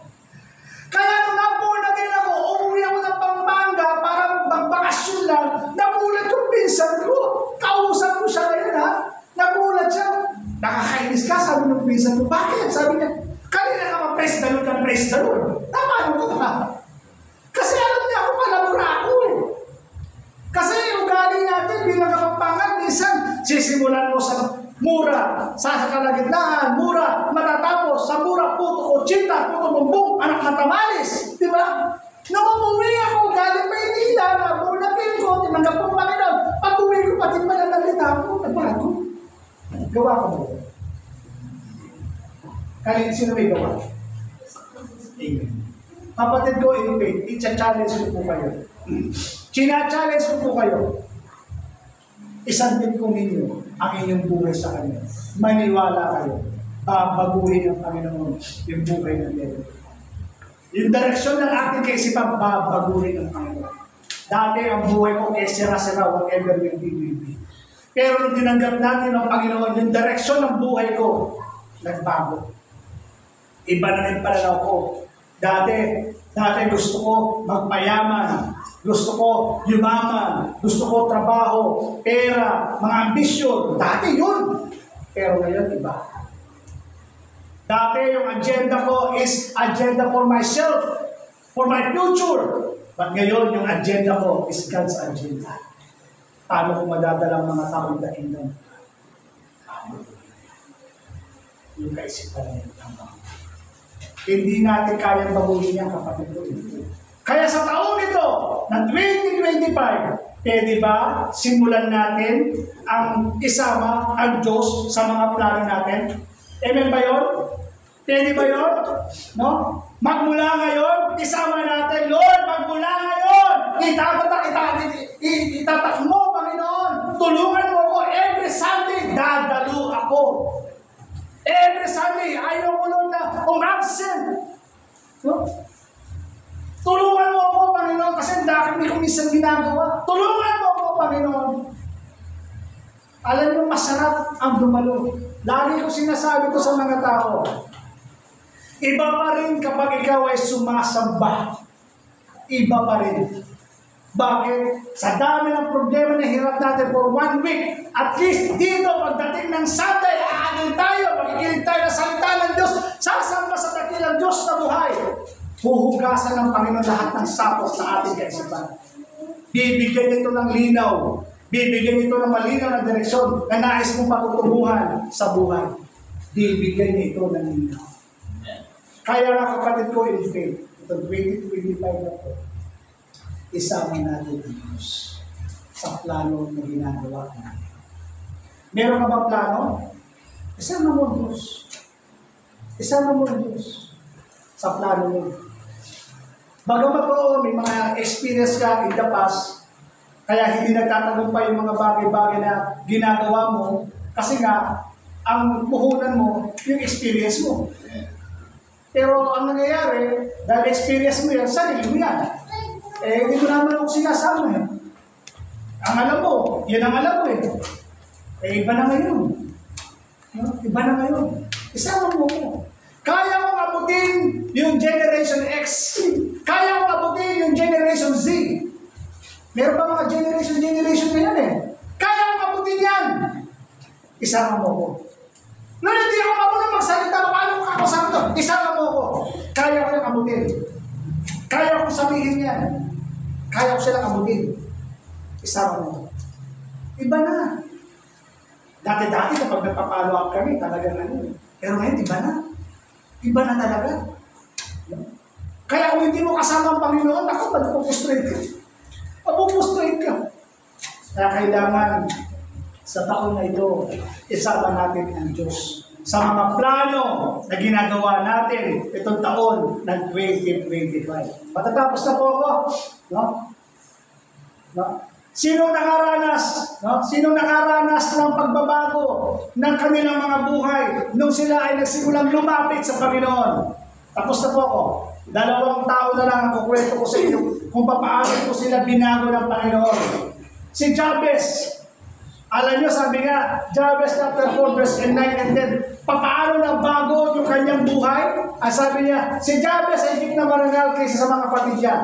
Kaya nung naborn again ako, umuwi ako ng Pampanga para magbakasyon lang, nagulat yung pinsan ko. Kausap ko siya ngayon ha. Nagulat siya. Nakakainis ka, sabi ng pinsan ko. Bakit? Sabi niya, kanina ka ma-praise the Lord ng praise the Lord. Tama mo ka. Kasi alam niya ako, palabura ako eh. Kasi yung galing natin bilang kapampangan, minsan sisimulan mo sa mura, sa kalagitnaan, mura, matatapos, sa mura, puto, ochita, puto, bumbong, anak na tamalis. Di ba? Nung umuwi ako, galing Maynila, nabunapin ko, tinanggap ko Panginoon. Pag uwi ko, pati mananalita ako, nagbago. Gawa ko mo. Kaya sino may gawa? Amen. Kapatid ko, in faith, i-challenge ko po kayo. China-challenge ko po kayo. Isandin ko ninyo ang inyong buhay sa Kanya. Maniwala kayo. Babaguhin ng Panginoon yung buhay ng Diyos. Yung direksyon ng ating kaisipan, babaguhin ng Panginoon. Dati ang buhay ko kay sira-sira, whatever yung BBB. Pero nung tinanggap natin ng Panginoon, yung direksyon ng buhay ko, nagbago. Iba na rin pananaw ko. Dati gusto ko magpayaman. Gusto ko yumaman. Gusto ko trabaho, pera, mga ambisyon. Dati yun. Pero ngayon, iba. Dati yung agenda ko is agenda for myself, for my future. But ngayon, yung agenda ko is God's agenda. Paano ko madadala ang mga tao in the kingdom? Yung kaisipan niya. Hindi natin kayang baguhin yan, kapatid ko. Kaya sa taong ito, ng 2025, pwede ba simulan natin ang isama ang Diyos sa mga plano natin? Amen ba yun? Pwede ba yun? No? Magmula ngayon, isama natin, Lord, magmula ngayon, itatak mo, Panginoon. Tulungan mo ako every Sunday, dadalo ako. Every Sunday, ayaw ko lang na umabsent. No? Tulungan mo ako, Panginoon, kasi dahil hindi ko minsan ginagawa. Tulungan mo ako, Panginoon. Alam mo, masarap ang dumalo. Lagi ko sinasabi ko sa mga tao, iba pa rin kapag ikaw ay sumasamba. Iba pa rin. Bakit? Sa dami ng problema na hirap natin for 1 week, at least dito, pagdating ng Sunday, aanin tayo, makikinig tayo ng salita ng Diyos, sasamba sa dakilang Diyos na buhay. Huhugasan ng Panginoon lahat ng sapot sa ating kaisipan. Bibigyan nito ng linaw. Bibigyan nito ng malinaw na direksyon na nais mong patutunguhan sa buhay. Bibigyan nito ng linaw. Kaya nga kapatid ko in faith, ito 2025 na po, isama natin ang Diyos sa plano na ginagawa natin. Meron ka ba plano? Isama mo ang Diyos. Isama mo ang Diyos sa plano mo. Bagamat po, may mga experience ka in the past, kaya hindi nagtatagumpay yung mga bagay-bagay na ginagawa mo, kasi nga, ang puhunan mo, yung experience mo. Pero ang nangyayari, dahil experience mo yan, sarili mo yan. Hindi mo naman ako sinasama eh. Ang alam mo, yan ang alam mo eh. Iba na ngayon. Iba na ngayon. Isama mo ko. Kaya mong abutin yung Generation X. Kaya mong abutin yung Generation Z. Meron pa mga generation na yan eh. Kaya mong abutin yan. Isama mo ko. Nung hindi ako marunong magsalita, paano ko kakasama to? Isama mo ko. Kaya ko yung abutin. Kaya ko sabihin yan. Kaya ko silang abutin. Isama mo. Iba na. Dati-dati kapag nagpa-follow up kami, talagang ano. Pero ngayon, iba na. Iba na talaga. Kaya kung hindi mo kasama ang Panginoon, ako, mapupustrate ka. Mapupustrate ka. Kaya kailangan sa taon na ito, isama natin ang Diyos sa mga plano na ginagawa natin itong taon ng 2025. Matatapos na po ako. No? No? Sinong nakaranas? No? Sinong nakaranas ng pagbabago ng kanilang mga buhay nung sila ay nagsimulang lumapit sa Panginoon? Tapos na po ako. 2 tao na lang ang kukwento ko sa inyo kung paano po sila binago ng Panginoon. Si Jabez. Alam niyo, sabi nga, Jabez chapter 4, verse 9 and 10, paano na bago yung kanyang buhay? Sabi niya, si Jabez ay higit na marangal kaysa sa mga kapatid niya.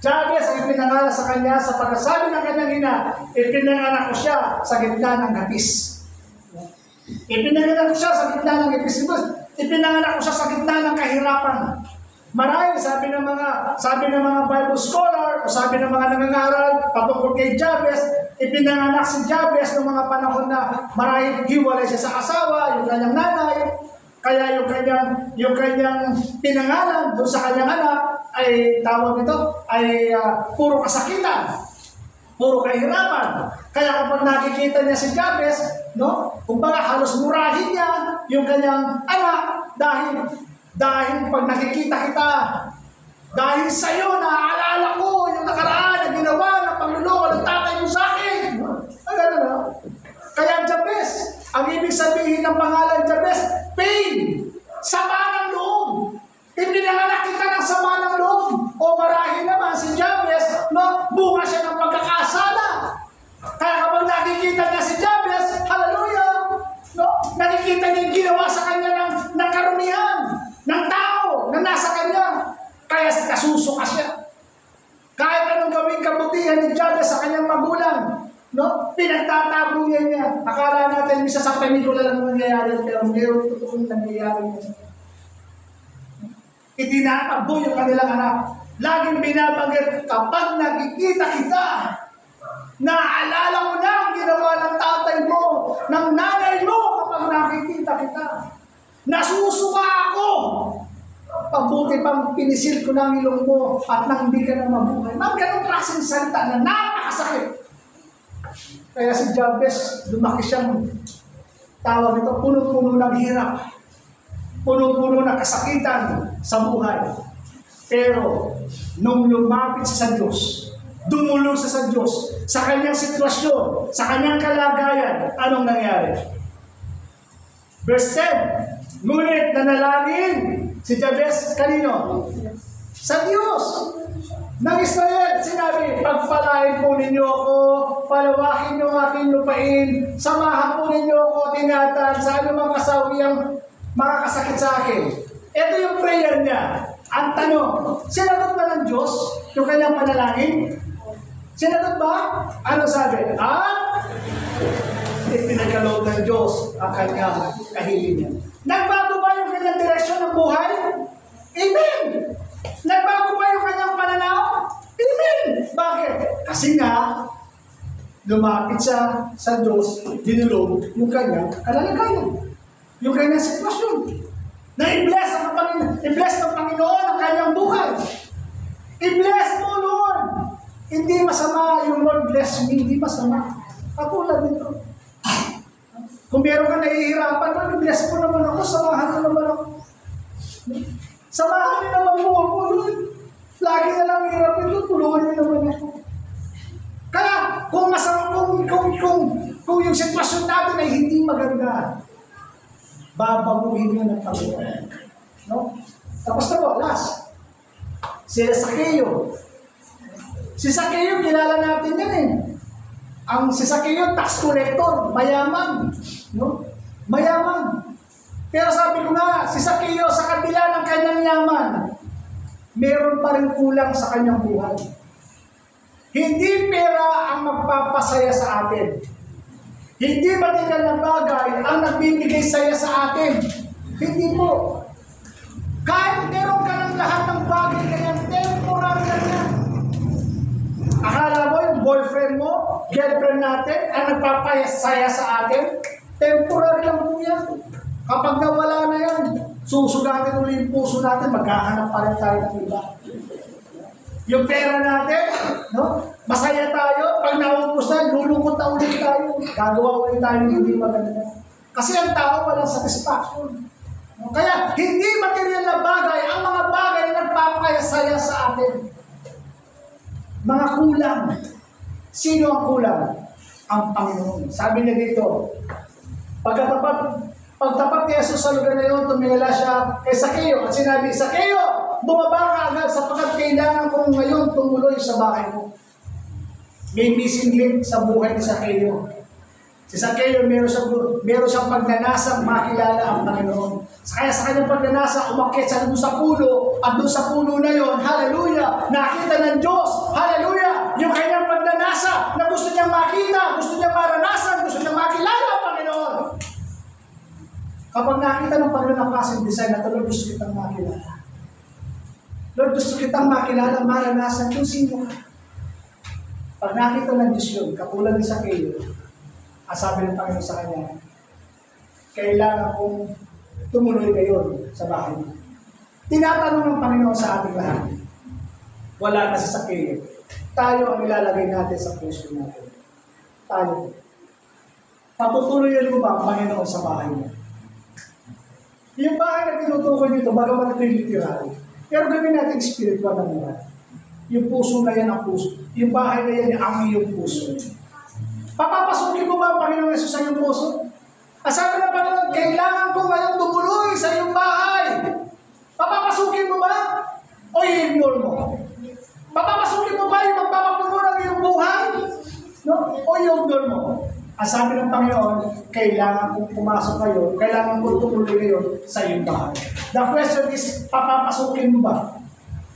Jabez ay pinangalan sa kanya sa pagkasabi ng kanyang ina, ipinanganak ko siya sa gitna ng hapis. Ipinanganak ko siya sa gitna ng hapis. Ipinanganak ko siya sa gitna ng kahirapan. Marahil sabi ng mga Bible scholar o sabi ng mga nangangaral patungkol kay Jabez, ipinanganak si Jabez noong mga panahon na marahil hiwalay siya sa asawa, yung kanyang nanay, kaya yung kanyang pinangalan doon sa kanyang anak ay tawag nito ay puro kasakitan, puro kahirapan. Kaya kapag nakikita niya si Jabez, no, kumbaga halos murahin niya yung kanyang anak dahil pag nakikita kita, dahil sa'yo, naaalala ko yung nakaraan na ginawa ng pagluloko ng tatay mo sa akin. Ay, gano'n na. Kaya Jabez, ang ibig sabihin ng pangalan Jabez, pain, sama ng loob. Ipinanganak kita ng sama ng loob. O marahil naman si Jabez, no, bunga siya ng pagkakasala. Kaya kapag nakikita niya si Jabez, hallelujah, no, nakikita niya yung ginawa sa kanya ng karumihan, ng tao na nasa kanya. Kaya kasusuka siya. Kahit anong gawing kabutihan ni Jabez sa kanyang magulang, no? Pinagtatago niya. Akala natin misa sa pelikula lang nangyayari, pero mayroon totoong nangyayari niya. Itinatakbo yung kanilang anak. Laging binabanggit, kapag nakikita kita, naaalala mo na ang ginawa ng tatay mo, ng nanay mo kapag nakikita kita. Nasusuka ako. Pabuti pang pinisil ko ng ilong mo at nang hindi ka na mabuhay. Mga ganong klaseng salita na napakasakit. Kaya si Jabez, lumaki siyang tawag ito, puno-puno ng hirap. Puno-puno ng kasakitan sa buhay. Pero, nung lumapit siya sa Diyos, dumulong siya sa Diyos, sa kanyang sitwasyon, sa kanyang kalagayan, anong nangyari? Verse 10, ngunit nanalangin si Jabez kanino? Sa Diyos ng Israel. Sinabi, pagpalain po ninyo ako, palawakin niyo ang aking lupain, samahan po ninyo ako tingatan sa anumang kasawiyang makakasakit sa akin. Ito yung prayer niya. Ang tanong, sinagot ba ng Diyos yung kanyang panalangin? Sinagot ba? Ano sabi? Ipinagkaloob ng Diyos ang kanyang kahilingan. Nagbago ba yung kanyang direksyon ng buhay? Amen! Nagbago ba yung kanyang pananaw? Amen! Bakit? Kasi nga, lumapit siya sa Diyos, dinulog yung kanyang kalalagayan. Yung kanyang sitwasyon. Na i-bless ng Panginoon ang kanyang buhay. I-bless mo, Lord! Hindi masama yung Lord bless me, hindi masama. Katulad nito. Kung meron ka nahihirapan, bless mo naman ako, samahan mo naman ako. Samahan niyo naman mo ako, Lord. Lagi na lang hirap ito, tulungan niyo naman ako. Kaya, kung yung sitwasyon natin ay hindi maganda, babaguhin niyo ng Panginoon. No? Tapos na po, last. Si Zacchaeus. Si Zacchaeus, kilala natin yan eh. Si Zacchaeus, tax collector, mayaman. No? Mayaman. Pero sabi ko nga, si Zacchaeus, sa kabila ng kanyang yaman, meron pa rin kulang sa kanyang buhay. Hindi pera ang magpapasaya sa atin. Hindi material na bagay ang nagbibigay saya sa atin. Hindi po. Kahit meron ka ng lahat ng bagay, ganyan, temporary lang yan. Akala mo yung boyfriend mo, girlfriend natin, ang nagpapasaya sa atin, temporary lang po yan. Kapag nawala na yan, susugatin ulit yung puso natin, maghahanap pa rin tayo ng iba. Yung pera natin, no? Masaya tayo, pag naubos na, lulungkot na ulit tayo. Gagawa ulit tayo ng hindi maganda. Kasi ang tao walang satisfaction. Kaya, hindi material na bagay, ang mga bagay na nagpapasaya sa atin. Mga kulang. Sino ang kulang? Ang Panginoon. Sabi niya dito, pagtapat ni Jesus sa lugar na yun, tumingala siya kay Sakeo at sinabi, Sakeo, bumaba ka agad sapagkat kailangan kong ngayon tumuloy sa bahay mo. May missing link sa buhay ni Sakeo. Si Sakeo, meron siyang pagnanasang makilala ang Panginoon. Kaya sa kanyang pagnanasa, umakyat siya doon sa puno, at doon sa puno na yon, hallelujah, nakita ng Diyos, hallelujah, yung kanyang pagnanasa na gusto niyang makita, gusto niyang maranasan, gusto niyang makilala ang Panginoon. Kapag nakita ng Panginoon ang klaseng design na ito, Lord, gusto kitang makilala. Lord, gusto kitang makilala, maranasan kung sino ka. Pag nakita ng Diyos yun, katulad ni Sakeo, sabi ng Panginoon sa kanya, kailangan kong tumuloy ngayon sa bahay mo. Tinatanong ng Panginoon sa ating lahat, wala na si Sakeo. Tayo ang ilalagay natin sa puso natin. Tayo. Patutuloyan mo ba ang Panginoon sa bahay mo? Yung bahay na tinutukoy dito, bagamat ito yung literal. Pero gawin natin spiritual na buhay. Yung puso na yan ang puso. Yung bahay na yan ang iyong puso. Papapasukin mo ba ang Panginoon Yesus sa iyong puso? Sabi ng Panginoon, kailangan ko ngayon tumuloy sa iyong bahay. Papapasukin mo ba? O i-ignore mo? Papapasukin mo ba yung magpapapuno ng iyong buhay? No? O i-ignore mo? Sabi ng Panginoon, kailangan kong pumasok kayo, kailangan kong tumuloy kayo sa iyong bahay. The question is, papapasukin mo ba?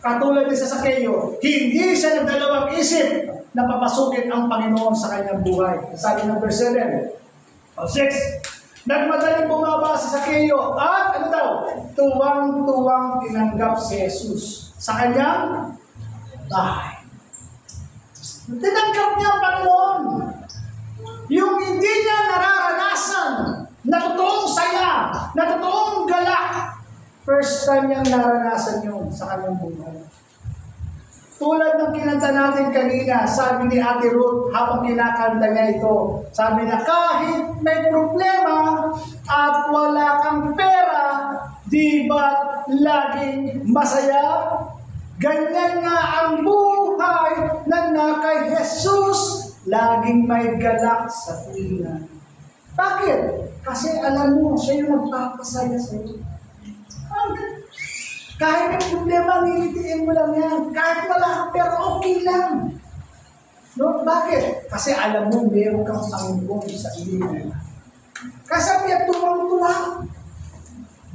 Katulad ni sa Sakeo, hindi siya nagdalawang isip na papasukin ang Panginoon sa kanyang buhay. Sabi ng verse 7 o 6, nagmadaling bumaba si Sakeo at ano daw? Tuwang-tuwang tinanggap si Jesus sa kanyang bahay. Tinanggap niya ang Panginoon. Yung hindi niya nararanasan na totoong saya, na totoong galak, first time niyang naranasan yun sa kanyang buhay. Tulad ng kinanta natin kanina, sabi ni Ate Ruth, habang kinakanta niya ito, sabi niya, kahit may problema at wala kang pera, di ba laging masaya? Ganyan nga ang buhay na kay Jesus, laging may galak sa tuwingan. Bakit? Kasi alam mo, siya yung nagpapasaya sa iyo. Kahit may problema, nilitiin mo lang yan. Kahit wala, pero okay lang. No? Bakit? Kasi alam mo, meron kang Panginoon sa iyo. Kasi niya tuwang-tuwa.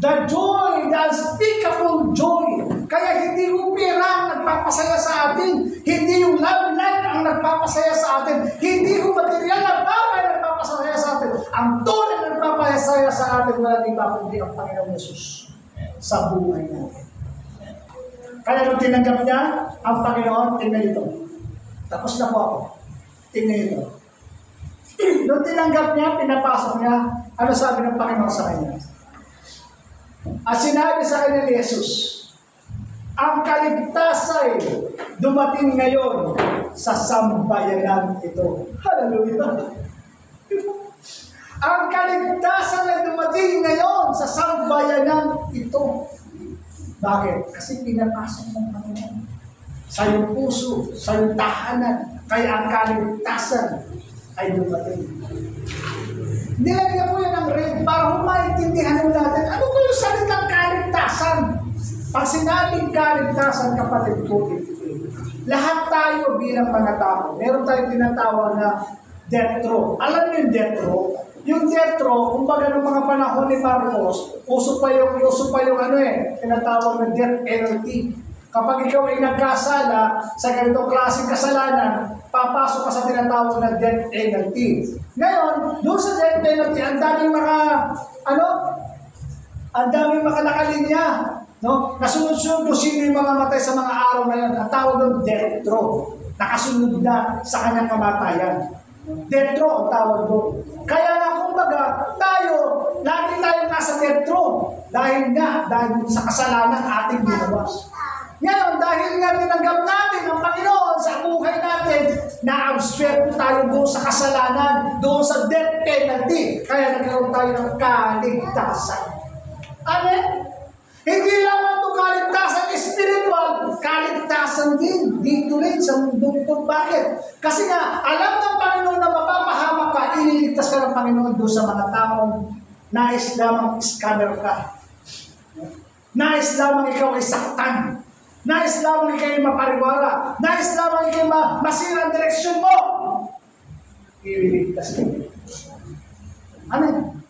The joy, the unspeakable joy. Kaya hindi yung pera ang nagpapasaya sa atin. Hindi yung love life ang nagpapasaya sa atin. Hindi yung material na bagay ang nagpapasaya sa atin. Ang tunay na nagpapasaya sa atin, wala iba kundi ang Panginoon Yesus sa buhay natin. Kaya nung tinanggap niya ang Panginoon, tingnan ito. Tapos na po ako. Tingnan ito. Nung tinanggap niya, pinapasok niya, ano sabi ng Panginoon sa kanya? At sinabi sa kanya ni Jesus, ang kaligtasan dumating ngayon sa sambayanan ito. Hallelujah! Ang kaligtasan ay dumating ngayon sa sambayanan ito. Bakit? Kasi pinapasok ng Panginoon sa iyong puso, sa iyong tahanan. Kaya ang kaligtasan ay dumating. Nilagyan ko yan ng red para maintindihan natin. Ano ko yung salitang kaligtasan? Pag sinabing kaligtasan, kapatid ko, lahat tayo bilang mga tao, meron tayong tinatawag na death row. Alam niyo yung death row? Yung death row, kumbaga ng mga panahon ni Marcos, uso pa yung tinatawag na death penalty. Kapag ikaw ay nagkasala sa ganitong klaseng kasalanan, papasok ka sa tinatawag na death penalty. Ngayon, doon sa death penalty, ang daming nakalinya, no? Nasunod-sunod kung sino yung mga matay sa mga araw na yun. Ang tawag ng death row. Nakasunod na sa kanyang kamatayan. Death row ang tawag doon. Kaya nga kumbaga, lagi tayong nasa death row. Dahil sa kasalanan ating ginawa. Ngayon, dahil nga tinanggap natin ang Panginoon sa buhay natin, na-abswerte tayo doon sa kasalanan, doon sa death penalty. Kaya nagkaroon tayo ng kaligtasan. Amen? Hindi lamang ito kaligtasan spiritual, kaligtasan din dito rin sa mundo ito. Bakit? Kasi nga, alam ng Panginoon na mapapahamak ka, ililigtas ka ng Panginoon doon sa mga taong nais lamang scammer ka. Nais lamang ikaw ay saktan. Nais lamang ikaw ay mapariwara. Nais lamang ikaw ay masira ang direksyon mo. Ililigtas ka. Amen.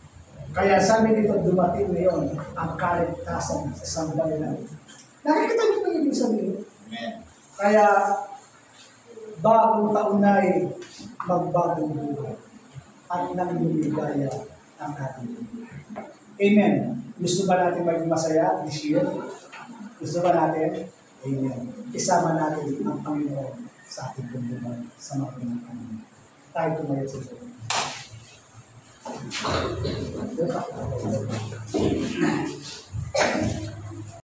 Kaya sabi nito, dumating ngayon ang kaligtasan sa sandali na ito. Nakikita niyo yung ibig sabihin? Amen. Kaya, bagong taon na ay magbagong buhay at nangluligaya ang ating buhay. Amen. Gusto ba natin maging masaya this year? Gusto ba natin? Amen. Isama natin ang Panginoon sa ating buhay sa mga pinagkaman. Tayo tumayo sa Diyos.